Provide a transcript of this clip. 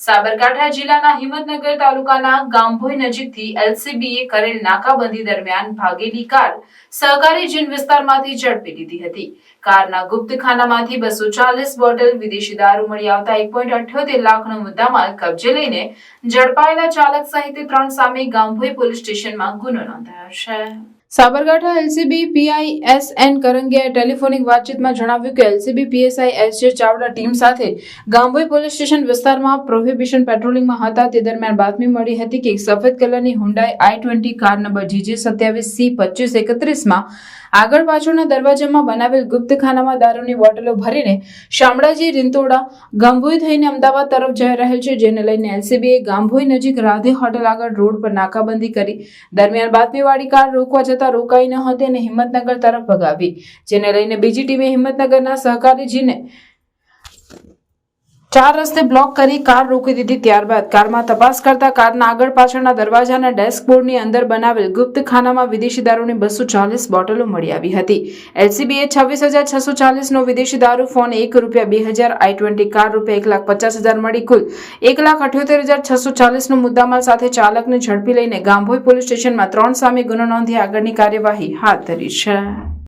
સાબરકાંઠા જિલ્લાના હિંમતનગર તાલુકાના ગામભોઈ નજીકથી એલસીબીએ કરેલ નાકાબંધી દરમિયાન ભાગેલી કાર સહકારી જીન વિસ્તારમાંથી ઝડપી લીધી હતી. કારના ગુપ્તખાનામાંથી 240 બોટલ વિદેશી દારૂ મળી આવતા 1.78 લાખનો મુદ્દામાલ કબજે લઈને ઝડપાયેલા ચાલક સહિત 3 સામે ગામભોઈ પોલીસ સ્ટેશનમાં ગુનો નોંધાયો છે. Sabarkantha LCB PI S N. કરંગિયાએ ટેલિફોનિક વાતચીતમાં જણાવ્યું કે LCB PSI S J. Chavda team સાથે ગામભોઈ પોલીસ સ્ટેશન વિસ્તારમાં પ્રોહિબિશન પેટ્રોલિંગમાં હતા તે દરમિયાન બાતમી મળી હતી કે એક સફેદ કલરની હુન્ડાઈ i20 કાર નંબર GJ27C2531માં આગળ પાછળના દરવાજામાં બનાવેલ ગુપ્તખાનામાં દારૂની બોટલો ભરીને શામળાજી રીંતોડા ગામભોઈ થઈને અમદાવાદ તરફ જઈ રહેલ છે, જેને લઈને એલસીબીએ ગામભોઈ નજીક રાધે હોટલ આગળ રોડ પર નાકાબંધી કરી. દરમિયાન બાતમીવાળી કાર રોકવા જતાં રોકાઈ ન હતી અને હિંમતનગર તરફ ભગાવી, જેને લઈને બીજી ટીમે હિંમતનગરના સહકારીજીને 4 રસ્તે બ્લોક કરી કાર રોકી દીધી. ત્યારબાદ કારમાં તપાસ કરતા કારના આગળ પાછળના દરવાજાના ડેશબોર્ડની અંદર બનાવેલ ગુપ્તખાનામાં વિદેશી દારૂની 240 બોટલો મળી આવી હતી. એલસીબીએ 26,640નો વિદેશી દારૂ, ફોન ₹1,2000, i20 કાર ₹1,50,000 મળી કુલ ₹1,78,640નો મુદ્દામાલ સાથે ચાલકને ઝડપી લઈને ગામભોઈ પોલીસ સ્ટેશનમાં 3 સામે ગુનો નોંધી આગળની કાર્યવાહી હાથ ધરી છે.